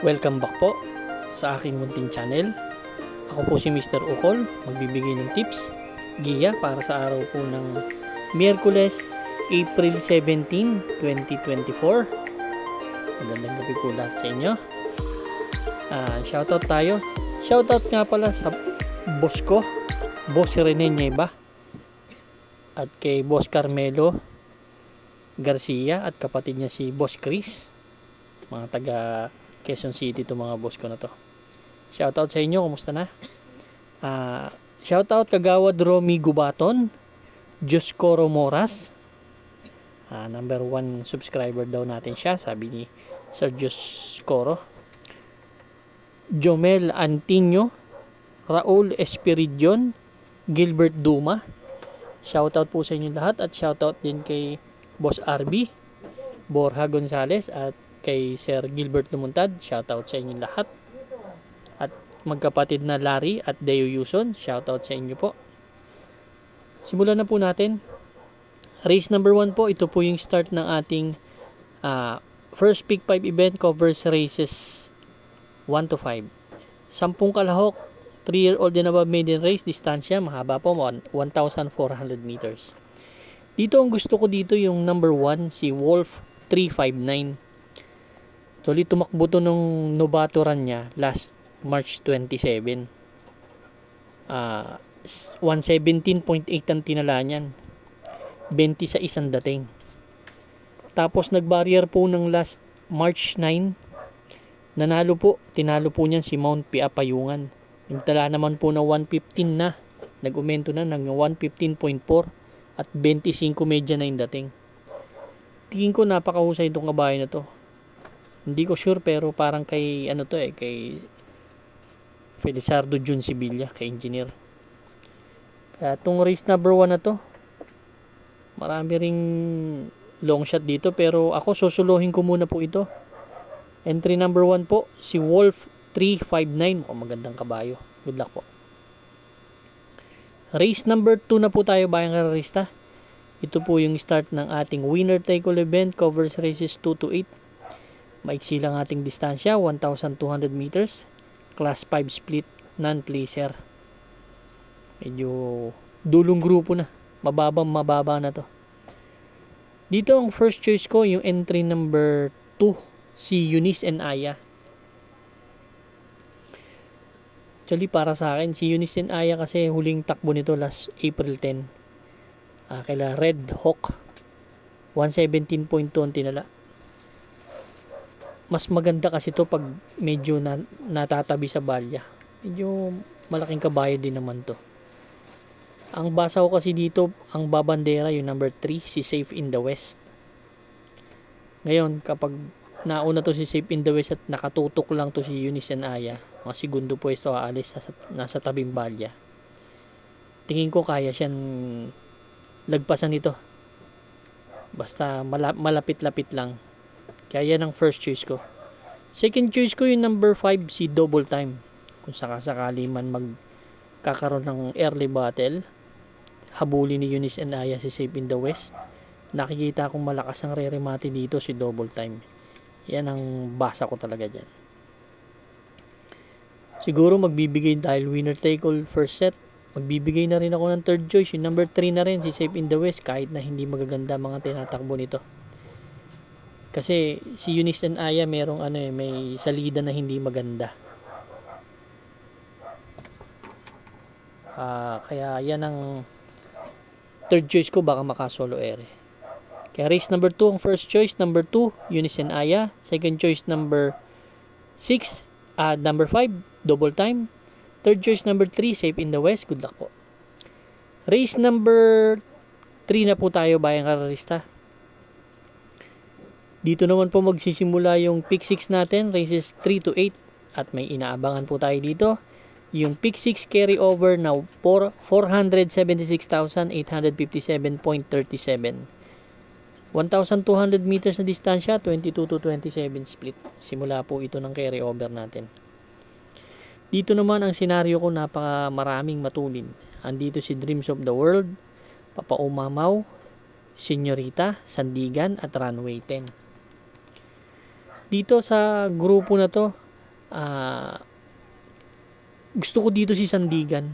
Welcome back po sa aking munting channel. Ako po si Mr. Ukol, magbibigay ng tips, giya para sa araw po ng Miyerkules, April 17, 2024. Magandang gabi po lahat sa inyo. Shoutout tayo. Shoutout nga pala sa boss ko, Boss Rene Nieva, at kay Boss Carmelo Garcia at kapatid niya si Boss Chris. Mga taga Quezon City to mga boss ko na to. Shoutout sa inyo, kumusta na? Shoutout Kagawad Romy Gubaton, Joscoro Moras. Number 1 subscriber daw natin siya, sabi ni Sir Joscoro. Jomel Antinio, Raul Espiridion, Gilbert Duma. Shoutout po sa inyo lahat at shoutout din kay Boss RB, Borja Gonzales at kay Sir Gilbert Lumuntad. Shoutout sa inyo lahat. At magkapatid na Larry at Deo Yuson, shoutout sa inyo po. Simulan na po natin. Race number 1 po, ito po yung start ng ating first Pick 5 event, covers races 1 to 5. 10 kalahok, 3-year-old and above maiden race, distansya mahaba po, 1,400 meters. Dito ang gusto ko dito yung number 1, si Wolf 359. Tuloy tumakbo to nung nobaturan niya last March 27. 117.8 ang tinala niyan. 20 sa isang dating. Tapos nag-barrier po ng last March 9. Tinalo po niyan si Mount Pia Payungan. Nagtala naman po na 115 na. Nag-umento na ng 115.4 at 25 medya na yung dating. Tingin ko napakahusay itong kabayo na to. Hindi ko sure pero parang kay kay Felizardo Jun Sibilla, kay engineer. Kaya itong race number 1 na to, marami ring long shot dito pero ako susuluhin ko muna po ito. Entry number 1 po, si Wolf 359. Magandang kabayo. Good luck po. Race number 2 na po tayo, bayang kararista. Ito po yung start ng ating winner take all event, covers races 2 to 8. Maiksi lang ating distansya, 1,200 meters. Class 5 split, non-placer. Medyo dulong grupo na. Mababa na to. Dito ang first choice ko, yung entry number 2, si Eunice and Aya. Actually, para sa akin, si Eunice and Aya kasi huling takbo nito last April 10. Kaila Red Hawk. 117.2 ang tinala. Mas maganda kasi to pag medyo natatabi sa balya. Medyo malaking kabayo din naman to. Ang basa ko kasi dito, ang babandera yung number 3, si Safe in the West. Ngayon, kapag nauna to si Safe in the West at nakatutok lang to si Eunice and Aya, mga segundo pwesto aalis nasa tabing balya. Tingin ko kaya siyang lagpasan nito. Basta malapit-lapit lang. Kaya yan ang first choice ko. Second choice ko yung number 5, si Double Time. Kung sakasakali man magkakaroon ng early battle, habuli ni Eunice and Aya si Safe in the West. Nakikita kong malakas ang re-remate dito si Double Time. Yan ang basa ko talaga dyan. Siguro magbibigay dahil winner take all first set. Magbibigay na rin ako ng third choice. Yung number 3 na rin, si Safe in the West, kahit na hindi magaganda mga tinatakbo nito. Kasi si Eunice and Aya merong may salida na hindi maganda. Kaya yan ang third choice ko, baka makasolo ere. Kaya race number 2 ang first choice, number 2 Eunice and Aya, second choice number 6, number 5 Double Time, third choice number 3 Safe in the West. Good luck po. Race number 3 na po tayo, bayang kararista. Dito naman po magsisimula yung pick 6 natin, races 3 to 8. At may inaabangan po tayo dito. Yung pick 6 carry over na 476,857.37. 1,200 meters na distansya, 22 to 27 split. Simula po ito ng carry over natin. Dito naman ang senaryo ko, napakamaraming matulin. Andito si Dreams of the World, Papa Umamaw, Senyorita, Sandigan at Runway 10. Dito sa grupo na to, ah, gusto ko dito si Sandigan.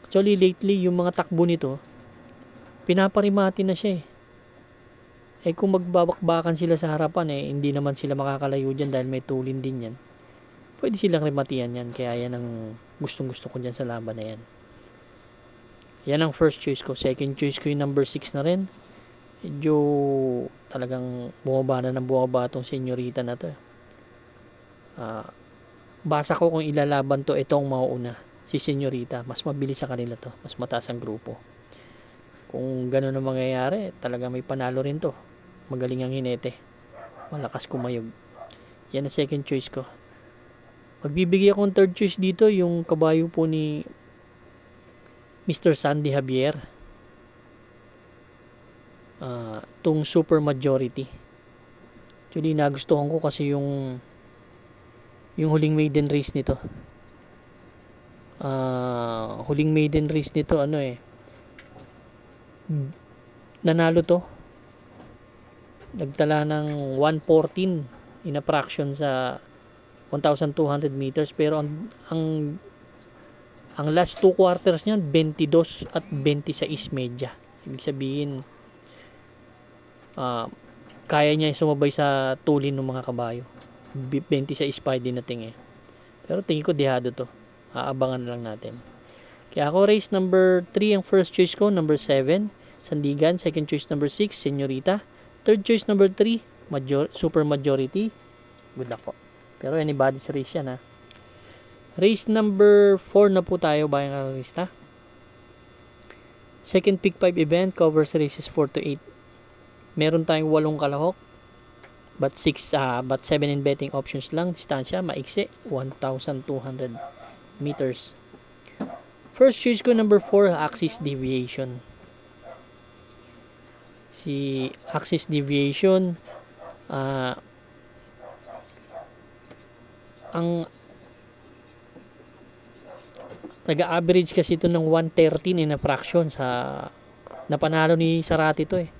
Actually, lately, yung mga takbo nito, pinaparimati na siya eh. Eh kung magbabakbakan sila sa harapan eh, hindi naman sila makakalayo dyan dahil may tulin din yan. Pwede silang rimatian yan, kaya yan ang gustong gusto ko dyan sa laban na yan. Yan ang first choice ko. Second choice ko yung number 6 na rin. Medyo talagang bumaba na ng bumaba tong senyorita na to. Basa ko kung ilalaban to, itong mauuna. Si senyorita, mas mabilis sa kanila to. Mas mataas ang grupo. Kung gano'n ang mangyayari, talaga may panalo rin to. Magaling ang hinete. Malakas kumayog. Yan ang second choice ko. Magbibigay akong third choice dito, yung kabayo po ni Mr. Sandy Javier. Itong super majority. Actually, nagustuhan ko kasi yung huling maiden race nito. Huling maiden race nito, nanalo to. Nagtala ng 1:14 in a fraction sa 1,200 meters, pero ang last 2 quarters niyan 22 at 26 media. Ibig sabihin kaya niya sumabay sa tulin ng mga kabayo. 26 pa din nating eh. Pero tingin ko dihado to. Aabangan lang natin. Kaya ako race number 3 ang first choice ko, number 7 Sandigan, second choice number 6 Senyorita, third choice number 3 super majority. Good luck po. Pero anybody's race yan ha. Race number 4 na po tayo, bayang karalista. Second pick 5 event covers races 4 to 8. Meron tayong 8 kalahok. But 7 in betting options lang. Distansya maiksi 1,200 meters. First choice ko number 4 axis deviation. Si axis deviation ang nag-average kasi ito ng 113 in a fraction sa napanalo ni Sarati to eh.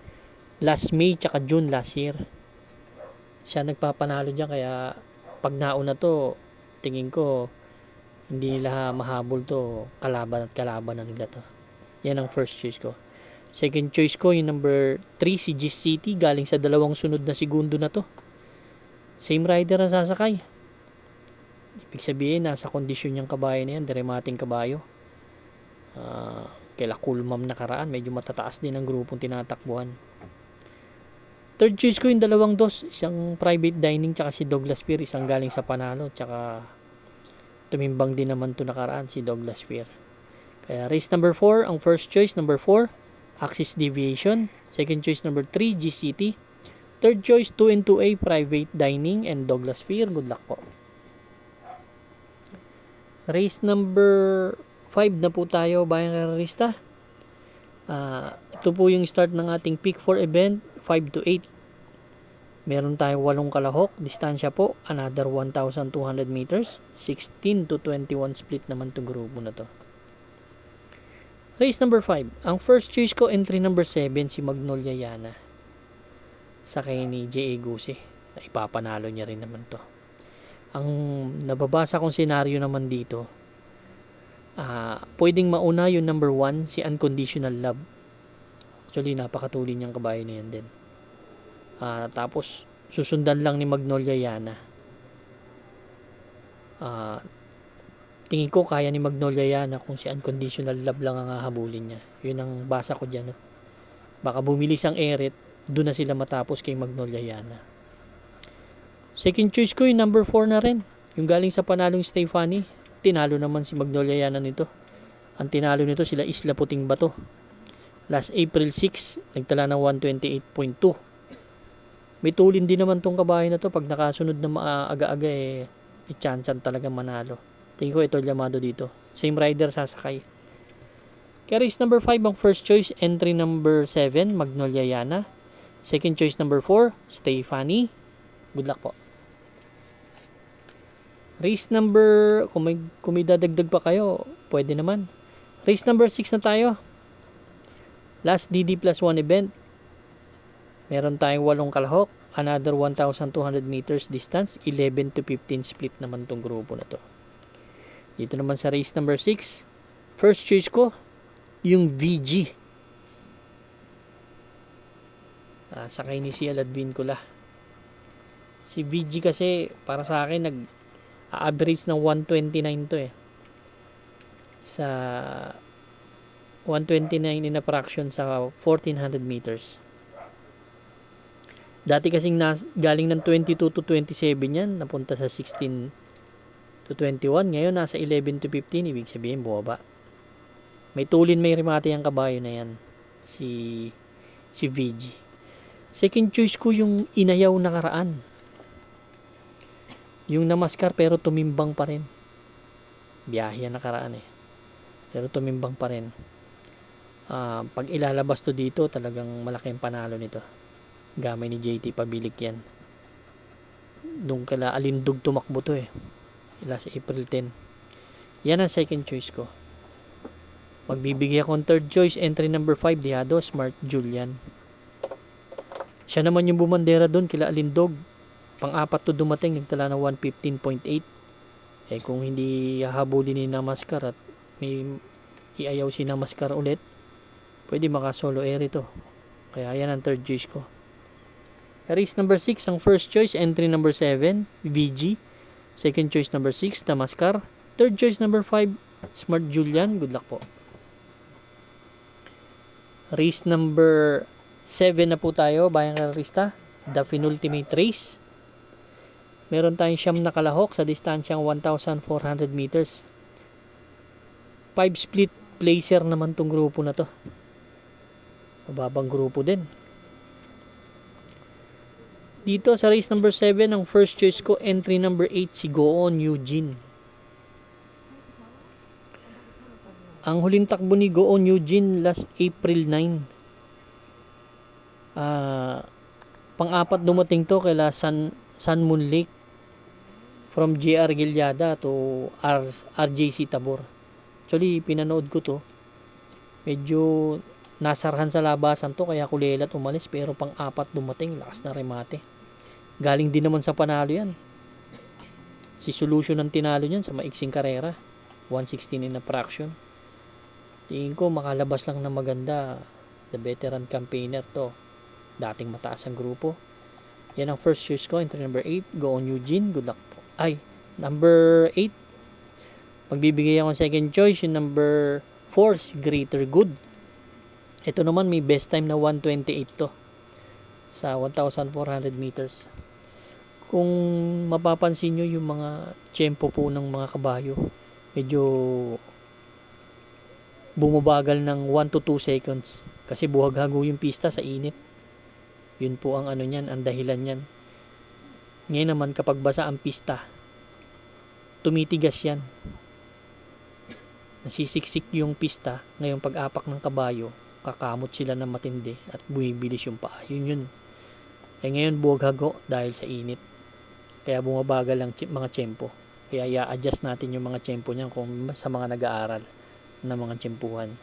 Last May tsaka June last year. Siya nagpapanalo diyan, kaya pag nauna to, tingin ko hindi nila mahabol to, kalaban na nila to. Yan ang first choice ko. Second choice ko yung number 3 si Gis City, galing sa dalawang sunod na segundo na to. Same rider ang sasakay. Ibig sabihin, nasa kondisyon niyang kabayo na yan, deremating kabayo. Kaila Kulmam nakaraan, medyo matataas din ang grupong tinatakbuhan. Third choice ko yung dalawang dos, isang private dining tsaka si Douglas Fear, isang galing sa Panalo, tsaka tumimbang din naman to nakaraan si Douglas Fear. Kaya race number 4, ang first choice number 4, axis deviation. Second choice number 3, GCT. Third choice 2 and 2A, private dining and Douglas Fear. Good luck po. Race number 5 na po tayo, bayang karalista. Ito po yung start ng ating pick 4 event, 5 to 8. Meron tayong 8 kalahok. Distansya po, another 1,200 meters. 16 to 21 split naman itong grupo na to. Race number 5. Ang first choice ko, entry number 7, si Magnolia Yana. Sakay ni J.A. Guse. Na ipapanalo niya rin naman to. Ang nababasa kong senaryo naman dito, pwedeng mauna yung number 1, si Unconditional Love. Actually, napakatulin niyang kabayo na yan din. Tapos, susundan lang ni Magnolia Yana. Tingin ko kaya ni Magnolia Yana kung si Unconditional Love lang ang hahabulin niya. Yun ang basa ko dyan. Baka bumilis ang Eret, doon na sila matapos kay Magnolia Yana. Second choice ko yung number 4 na rin. Yung galing sa panalong Stefani. Tinalo naman si Magnolia Yana nito. Ang tinalo nito sila Isla Puting Bato. Last April 6, nagtala ng 128.2. May tulin din naman tong kabayo na to. Pag nakasunod na maaga-aga may chancean talaga manalo. Tingin ko ito llamado dito. Same rider sasakay. Kaya race number 5 ang first choice. Entry number 7, Magnolia Yana. Second choice number 4, Stefani. Good luck po. Race number, kung may dadagdag pa kayo, pwede naman. Race number 6 na tayo. Last DD plus 1 event. Meron tayong 8 kalahok. another 1,200 meters distance. 11 to 15 split naman tong grupo na to. Dito naman sa race number 6, first choice ko, yung VG. Sakay ni si Aladvin Kula. Si VG kasi, para sa akin, nag-average ng 129 to eh. Sa 129 in a fraction sa 1,400 meters. Dati kasing galing ng 22 to 27 yan, napunta sa 16 to 21. Ngayon nasa 11 to 15, ibig sabihin bumaba. May tulin, may remate ang kabayo na yan, si VG. Second choice ko yung inayaw na karaan. Yung namaskar pero tumimbang pa rin. Biyahe yan nakaraan eh. Pero tumimbang pa rin. Pag ilalabas to dito, talagang malaking panalo nito. Gamay ni JT Pabilik yan. Doon kala Alindog tumakbo to eh. Last April 10. Yan ang second choice ko. Magbibigay akong third choice, entry number 5, Diado, Smart Julian. Siya naman yung bumandera doon kila Alindog. Pang-apat to dumating, nagtala ng 115.8. Eh kung hindi hahabulin ni Namaskar at may iayaw si Namaskar ulit, pwede maka-solo air ito. Kaya yan ang third choice ko. Race number 6, ang first choice, entry number 7, VG. Second choice number 6, Namaskar. Third choice number 5, Smart Julian. Good luck po. Race number 7 na po tayo, bayang karista. The penultimate race. Meron tayong siyam na kalahok sa distansyang 1,400 meters. 5 split placer naman tong grupo na to. Mababang grupo din. Dito sa race number 7, ang first choice ko, entry number 8, si Goon Eugene. Ang huling takbo ni Goon Eugene last April 9. Pang-apat dumating to kaila Sun Moon Lake from JR Gilyada to RJC Tabor. Actually, pinanood ko to. Medyo nasarhan sa labasan to kaya kulelat umalis, pero pang-apat dumating, lakas na remate. Galing din naman sa panalo yan. Si Solution ang tinalo niyan sa maiksing karera. 116 in a fraction. Tingin ko makalabas lang na maganda. The veteran campaigner to. Dating mataas ang grupo. Yan ang first choice ko, entry number 8, Goon Eugene. Good luck po. Ay, number 8. Magbibigay ako ng second choice, yung number 4, Greater Good. Ito naman may best time na 128 to sa 1,400 meters. Kung mapapansin nyo yung mga tempo po ng mga kabayo, medyo bumabagal ng 1 to 2 seconds kasi buhaghago yung pista sa init. Yun po ang ano niyan, ang dahilan niyan. Ngayon naman kapag basa ang pista, tumitigas yan. Nasisiksik yung pista. Ngayon pag-apak ng kabayo, kakamot sila ng matindi at bumibilis yung paa. Yun. Eh ngayon buwaghago dahil sa init. Kaya bumabagal ang mga tiyempo. Kaya i-adjust natin yung mga tiyempo niyan kung sa mga nag-aaral na mga tiyempuhan.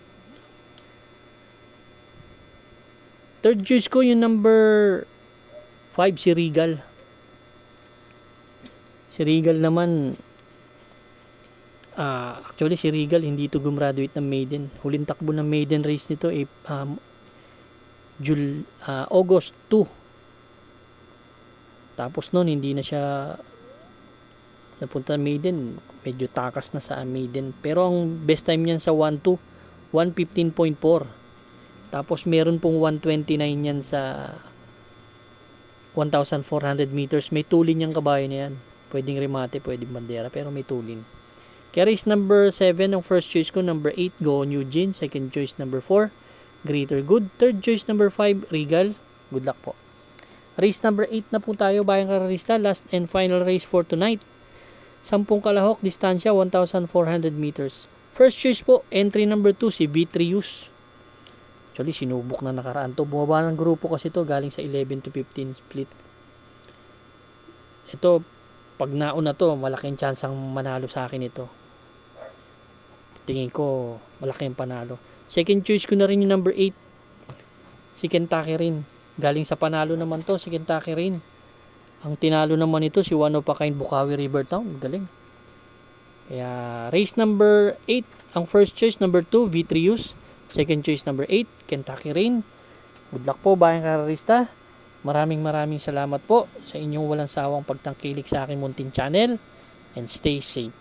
Third choice ko yung number 5, si Regal. Si Regal naman, actually si Regal hindi ito gumraduate ng maiden. Huling takbo ng maiden race nito ay August 2. Tapos noon hindi na siya napunta maiden, medyo takas na sa maiden. Pero ang best time niyan sa 1-2, 1:15.4. Tapos meron pong 1:29 yan sa 1,400 meters. May tulin yung kabayo na yan. Pwedeng remate, pwedeng bandera, pero may tulin. Kaya race number 7, ang first choice ko, number 8, Goon Eugene. Second choice, number 4, Greater Good. Third choice, number 5, Regal. Good luck po. Race number 8 na po tayo, bayang kararista. Last and final race for tonight. 10 kalahok, distansya 1,400 meters. First choice po, entry number 2, si Vitrius. Actually, sinubok na nakaraan to. Bumaba ng grupo kasi to, galing sa 11 to 15 split. Ito, pag nauna to, malaking chance ang manalo sa akin ito. Tingin ko, malaking panalo. Second choice ko na rin yung number 8. Si Kentucky rin. Galing sa panalo naman to si Kentucky Rain. Ang tinalo naman ito si One of a Kind Bukawi River Town. Galing. Kaya race number 8 ang first choice, number 2 Vitrius, second choice number 8 Kentucky Rain. Good luck po bayang kararista. Maraming salamat po sa inyong walang sawang pagtangkilik sa aking munting channel, and stay safe.